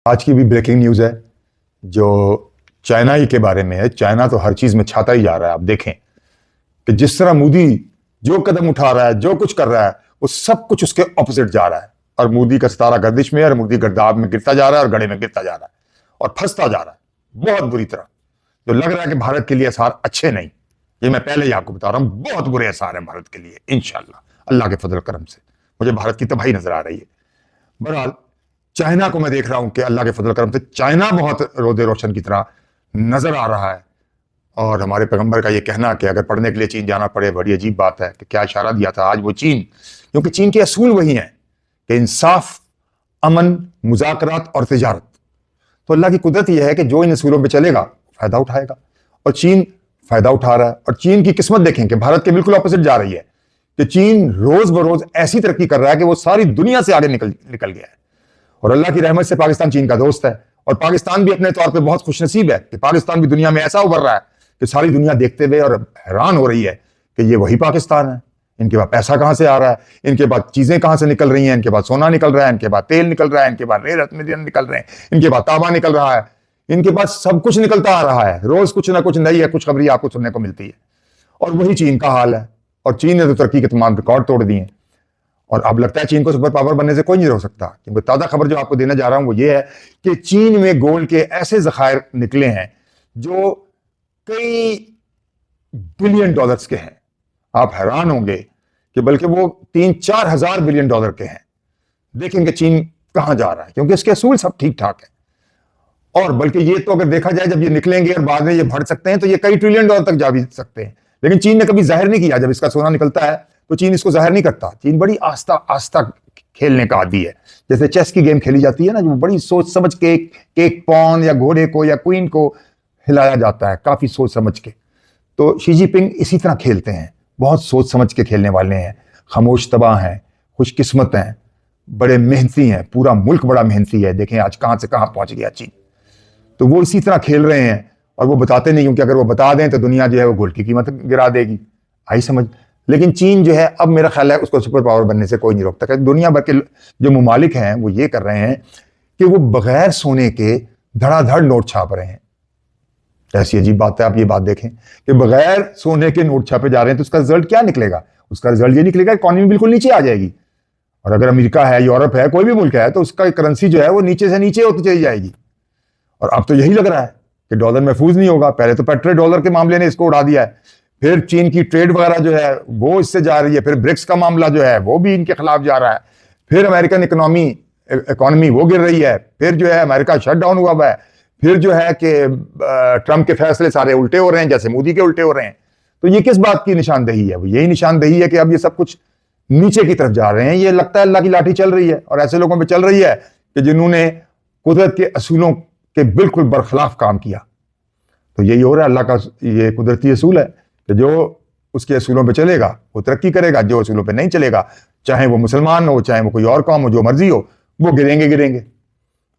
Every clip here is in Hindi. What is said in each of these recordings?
आज की भी ब्रेकिंग न्यूज़ है जो चाइना ही के बारे में है। चाइना तो हर चीज़ में छाता ही जा रहा है। आप देखें कि जिस तरह मोदी जो कदम उठा रहा है, जो कुछ कर रहा है, वो सब कुछ उसके ऑपोजिट जा रहा है। और मोदी का सितारा गर्दिश में है और मोदी गर्दाब में गिरता जा रहा है और गड्ढे में गिरता जा रहा है और फंसता जा रहा है बहुत बुरी तरह। जो लग रहा है कि भारत के लिए आसार अच्छे नहीं, ये मैं पहले ही आपको बता रहा हूं, बहुत बुरे आसार हैं भारत के लिए। इंशाल्लाह अल्लाह के फजल करम से मुझे भारत की तबाही नजर आ रही है। बहरहाल चाइना को मैं देख रहा हूं कि अल्लाह के फजल करम से चाइना बहुत रोदे रोशन की तरह नजर आ रहा है। और हमारे पैगंबर का ये कहना कि अगर पढ़ने के लिए चीन जाना पड़े, बड़ी अजीब बात है कि क्या इशारा दिया था आज वो चीन, क्योंकि चीन के असूल वही हैं कि इंसाफ, अमन, मुज़ाकरात और तिजारत। तो अल्लाह की कुदरत यह है कि जो इन असूलों पर चलेगा फायदा उठाएगा, और चीन फायदा उठा रहा है। और चीन की किस्मत देखें कि भारत के बिल्कुल ऑपोजिट जा रही है कि चीन रोज बरोज ऐसी तरक्की कर रहा है कि वो सारी दुनिया से आगे निकल गया है। और अल्लाह की रहमत से पाकिस्तान चीन का दोस्त है, और पाकिस्तान भी अपने तौर पे बहुत खुशनसीब है कि पाकिस्तान भी दुनिया में ऐसा उभर रहा है कि सारी दुनिया देखते हुए और हैरान हो रही है कि ये वही पाकिस्तान है। इनके पास पैसा कहां से आ रहा है, इनके पास चीजें कहां से निकल रही हैं, इनके पास सोना निकल रहा है, इनके पास तेल निकल रहा है, इनके पास रेत निकल रहे हैं, इनके पास तांबा निकल रहा है, इनके पास सब कुछ निकलता आ रहा है। रोज कुछ ना कुछ नई है, कुछ खबरी आपको सुनने को मिलती है। और वही चीन का हाल है, और चीन ने तो तरक्की के तमाम रिकॉर्ड तोड़ दिए। और अब लगता है चीन को सुपर पावर बनने से कोई नहीं रोक सकता, क्योंकि ताज़ा खबर जो आपको देने जा रहा हूं वो ये है कि चीन में गोल्ड के ऐसे जखायर निकले हैं जो कई बिलियन डॉलर्स के हैं। आप हैरान होंगे कि बल्कि वो 3-4 हजार बिलियन डॉलर के हैं। देखेंगे चीन कहां जा रहा है, क्योंकि इसके असूल सब ठीक ठाक है। और बल्कि ये तो अगर देखा जाए, जब ये निकलेंगे और बाद में ये बढ़ सकते हैं तो ये कई ट्रिलियन डॉलर तक जा भी सकते हैं। लेकिन चीन ने कभी जाहिर नहीं किया। जब इसका सोना निकलता है तो चीन इसको जाहिर नहीं करता। चीन बड़ी आस्था आस्था खेलने का आदी है। जैसे चेस की गेम खेली जाती है ना, जो बड़ी सोच समझ के एक पॉन या घोड़े को या क्वीन को हिलाया जाता है काफी सोच समझ के। तो शी जिनपिंग इसी तरह खेलते हैं, बहुत सोच समझ के खेलने वाले हैं, खामोश तबाह हैं, खुशकिस्मत हैं, बड़े मेहनती हैं। पूरा मुल्क बड़ा मेहनती है। देखें आज कहां से कहां पहुंच गया चीन। तो वो इसी तरह खेल रहे हैं और वो बताते नहीं, क्योंकि अगर वो बता दें तो दुनिया जो है वो गोल्ड की कीमत गिरा देगी। आई समझ। लेकिन चीन जो है, अब मेरा ख्याल है उसको सुपर पावर बनने से कोई नहीं रोकता। क्योंकि दुनिया भर के जो ममालिक हैं वो ये कर रहे हैं कि वो बगैर सोने के धड़ाधड़ नोट छाप रहे हैं। ऐसी अजीब बात है। आप ये बात देखें कि बगैर सोने के नोट छापे जा रहे हैं, तो उसका रिजल्ट क्या निकलेगा? उसका रिजल्ट ये निकलेगा इकॉनमी बिल्कुल नीचे आ जाएगी। और अगर अमेरिका है, यूरोप है, कोई भी मुल्क है, तो उसका करेंसी जो है वो नीचे से नीचे होती चली जाएगी। और अब तो यही लग रहा है कि डॉलर महफूज नहीं होगा। पहले तो पेट्रो डॉलर के मामले ने इसको उड़ा दिया है, फिर चीन की ट्रेड वगैरह जो है वो इससे जा रही है, फिर ब्रिक्स का मामला जो है वो भी इनके खिलाफ जा रहा है, फिर अमेरिकन इकोनॉमी वो गिर रही है, फिर जो है अमेरिका शट डाउन हुआ है, फिर जो है कि ट्रंप के फैसले सारे उल्टे हो रहे हैं, जैसे मोदी के उल्टे हो रहे हैं। तो ये किस बात की निशानदेही है? वो यही निशानदेही है कि अब ये सब कुछ नीचे की तरफ जा रहे हैं। ये लगता है अल्लाह की लाठी चल रही है, और ऐसे लोगों पर चल रही है कि जिन्होंने कुदरत के असूलों के बिल्कुल बरखिलाफ काम किया। तो यही हो रहा है। अल्लाह का ये कुदरती असूल है कि जो उसके असूलों पे चलेगा वो तरक्की करेगा, जो असूलों पे नहीं चलेगा, चाहे वो मुसलमान हो, चाहे वो कोई और कौम हो, जो मर्जी हो, वो गिरेंगे।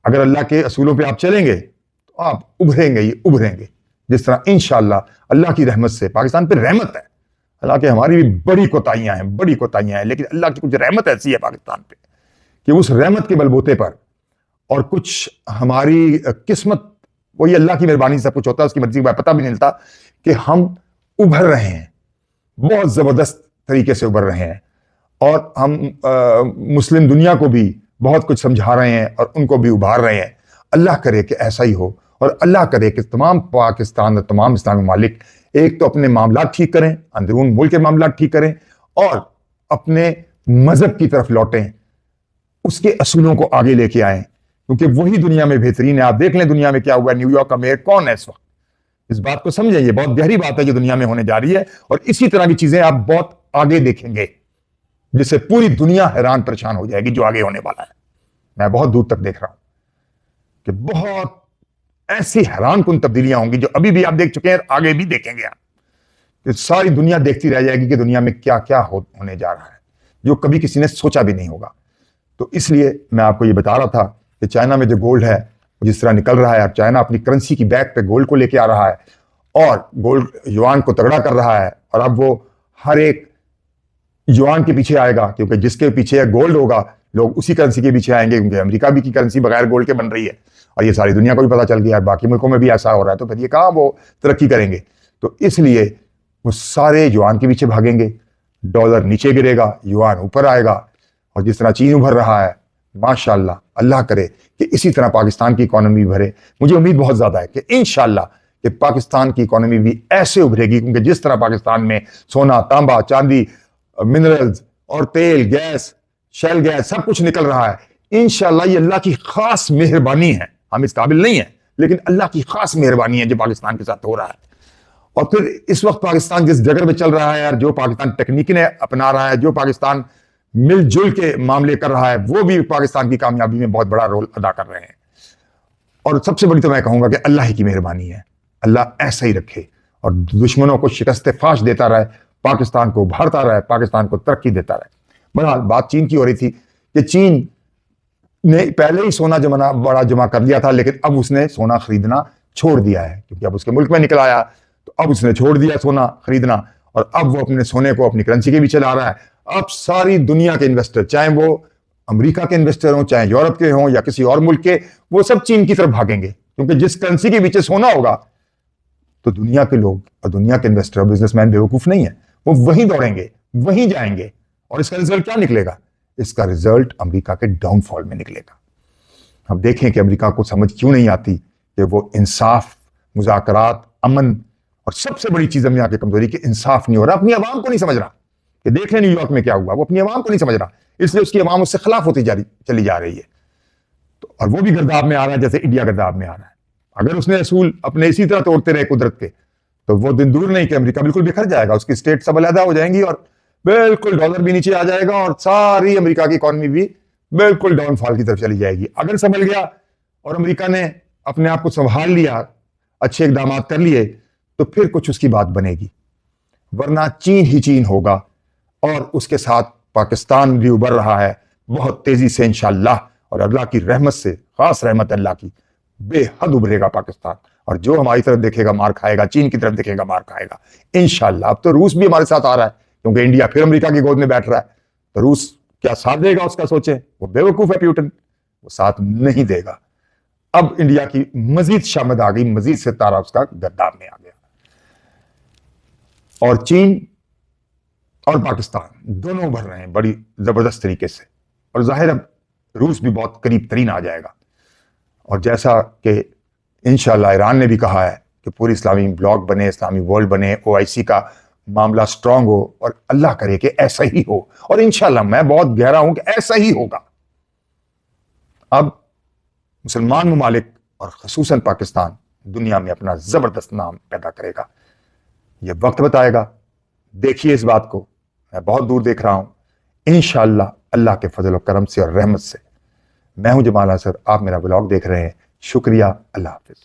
अगर अल्लाह के असूलों पे आप चलेंगे तो आप उभरेंगे ही उभरेंगे। जिस तरह इंशाअल्लाह अल्लाह की रहमत से पाकिस्तान पे रहमत है। हालांकि हमारी भी बड़ी कोताहियां हैं, लेकिन अल्लाह की कुछ रहमत ऐसी है पाकिस्तान पे कि उस रहमत के बलबूते पर और कुछ हमारी किस्मत, वही अल्लाह की मेहरबानी से कुछ होता है, उसकी मर्जी का पता भी नहीं चलता कि हम उभर रहे हैं, बहुत जबरदस्त तरीके से उभर रहे हैं। और हम मुस्लिम दुनिया को भी बहुत कुछ समझा रहे हैं और उनको भी उभार रहे हैं। अल्लाह करे कि ऐसा ही हो, और अल्लाह करे कि तमाम पाकिस्तान और तमाम इस्लामी मालिक एक तो अपने मामला ठीक करें, अंदरून मुल्क के मामला ठीक करें, और अपने मजहब की तरफ लौटें, उसके असूलों को आगे लेके आएं, क्योंकि वही दुनिया में बेहतरीन है। आप देख लें दुनिया में क्या हुआ। न्यूयॉर्क का मेयर कौन है इस वक्त? इस बात को समझें, ये बहुत गहरी बात है जो दुनिया में होने जा रही है। और इसी तरह की चीजें आप बहुत आगे देखेंगे, जिससे पूरी दुनिया हैरान परेशान हो जाएगी जो आगे होने वाला है। मैं बहुत दूर तक देख रहा हूं कि बहुत ऐसी हैरान कुन तब्दीलियां होंगी जो अभी भी आप देख चुके हैं, आगे भी देखेंगे आप। कि सारी दुनिया देखती रह जाएगी कि दुनिया में क्या क्या होने जा रहा है, जो कभी किसी ने सोचा भी नहीं होगा। तो इसलिए मैं आपको ये बता रहा था कि चाइना में जो गोल्ड है जिस तरह निकल रहा है, अब चाइना अपनी करेंसी की बैक पे गोल्ड को लेके आ रहा है, और गोल्ड युआन को तगड़ा कर रहा है। और अब वो हर एक युआन के पीछे आएगा, क्योंकि जिसके पीछे गोल्ड होगा लोग उसी करेंसी के पीछे आएंगे, क्योंकि अमेरिका भी की करेंसी बगैर गोल्ड के बन रही है और ये सारी दुनिया को भी पता चल गया है, बाकी मुल्कों में भी ऐसा हो रहा है, तो फिर ये कहाँ वो तरक्की करेंगे। तो इसलिए वो सारे युआन के पीछे भागेंगे, डॉलर नीचे गिरेगा, युआन ऊपर आएगा। और जिस तरह चीन उभर रहा है, माशाल्लाह, अल्लाह करे कि इसी तरह पाकिस्तान की इकोनॉमी भरे। मुझे उम्मीद बहुत ज्यादा है कि इंशाल्लाह कि पाकिस्तान की इकोनॉमी भी ऐसे उभरेगी, क्योंकि जिस तरह पाकिस्तान में सोना, तांबा, चांदी, मिनरल्स और तेल, गैस, शेल गैस सब कुछ निकल रहा है, इंशाल्लाह ये अल्लाह की खास मेहरबानी है। हम इस काबिल नहीं है, लेकिन अल्लाह की खास मेहरबानी है जो पाकिस्तान के साथ हो रहा है। और फिर इस वक्त पाकिस्तान जिस जगह पे चल रहा है यार, जो पाकिस्तान टेक्निक अपना रहा है, जो पाकिस्तान मिलजुल के मामले कर रहा है, वो भी पाकिस्तान की कामयाबी में बहुत बड़ा रोल अदा कर रहे हैं। और सबसे बड़ी तो मैं कहूंगा कि अल्लाह ही की मेहरबानी है, अल्लाह ऐसा ही रखे और दुश्मनों को शिकस्त फाश देता रहे, पाकिस्तान को उभारता रहे, पाकिस्तान को तरक्की देता रहे। बहरहाल बात चीन की हो रही थी कि चीन ने पहले ही सोना बड़ा जमा कर लिया था, लेकिन अब उसने सोना खरीदना छोड़ दिया है, क्योंकि अब उसके मुल्क में निकल आया, तो अब उसने छोड़ दिया सोना खरीदना और अब वो अपने सोने को अपनी करेंसी के पीछे ला रहा है। अब सारी दुनिया के इन्वेस्टर, चाहे वो अमेरिका के इन्वेस्टर हों, चाहे यूरोप के हों या किसी और मुल्क के, वो सब चीन की तरफ भागेंगे, क्योंकि जिस करेंसी के पीछे सोना होगा तो दुनिया के लोग और दुनिया के इन्वेस्टर और बिजनेसमैन बेवकूफ नहीं है, वो वहीं दौड़ेंगे, वहीं जाएंगे। और इसका रिजल्ट क्या निकलेगा? इसका रिजल्ट अमेरिका के डाउनफॉल में निकलेगा। अब देखें कि अमेरिका को समझ क्यों नहीं आती कि वो इंसाफ, मुज़ाकरात, अमन, और सबसे बड़ी चीज अमेरिका की कमजोरी कि इंसाफ नहीं हो रहा, अपनी आवाम को नहीं समझ रहा। कि देख लें न्यूयॉर्क में क्या हुआ, वो अपनी आवाम को नहीं समझ रहा, इसलिए उसकी आवाम उससे खिलाफ होती चली जा रही है। तो और वो भी गर्दाब में आ रहा है जैसे इंडिया गर्दाब में आ रहा है। अगर उसने असूल अपने इसी तरह तोड़ते रहे कुदरत के, तो वो दिन दूर नहीं कि अमेरिका बिल्कुल बिखर जाएगा, उसकी स्टेट सब अलहदा हो जाएंगी और बिल्कुल डॉलर भी नीचे आ जाएगा और सारी अमेरिका की इकोनॉमी भी बिल्कुल डाउनफॉल की तरफ चली जाएगी। अगर संभल गया और अमेरिका ने अपने आप को संभाल लिया, अच्छे इकदाम कर लिए, तो फिर कुछ उसकी बात बनेगी, वरना चीन ही चीन होगा। और उसके साथ पाकिस्तान भी उभर रहा है बहुत तेजी से इंशाअल्लाह, और अल्लाह की रहमत से, खास रहमत अल्लाह की, बेहद उभरेगा पाकिस्तान। और जो हमारी तरफ देखेगा मार खाएगा, चीन की तरफ देखेगा मार खाएगा इंशाअल्लाह। अब तो रूस भी हमारे साथ आ रहा है, क्योंकि इंडिया फिर अमेरिका की गोद में बैठ रहा है, तो रूस क्या साथ देगा उसका? सोचे, वो बेवकूफ है प्यूटन, वो साथ नहीं देगा। अब इंडिया की मजीद शामद आ गई, मजीद सितारा उसका गर्दाब में आ गया। और चीन और पाकिस्तान दोनों उभर रहे हैं बड़ी जबरदस्त तरीके से, और जाहिर अब रूस भी बहुत करीब तरीन आ जाएगा। और जैसा कि इंशाअल्लाह ईरान ने भी कहा है कि पूरी इस्लामी ब्लॉक बने, इस्लामी वर्ल्ड बने, OIC का मामला स्ट्रांग हो, और अल्लाह करे कि ऐसा ही हो, और इंशाअल्लाह मैं बहुत गहरा हूं कि ऐसा ही होगा। अब मुसलमान ममालिक और खसूसन पाकिस्तान दुनिया में अपना जबरदस्त नाम पैदा करेगा, यह वक्त बताएगा। देखिए इस बात को, मैं बहुत दूर देख रहा हूं, इंशाअल्लाह अल्लाह के फजल और करम से और रहमत से। मैं हूं जमाल असर, आप मेरा ब्लॉग देख रहे हैं। शुक्रिया, अल्लाह हाफिज।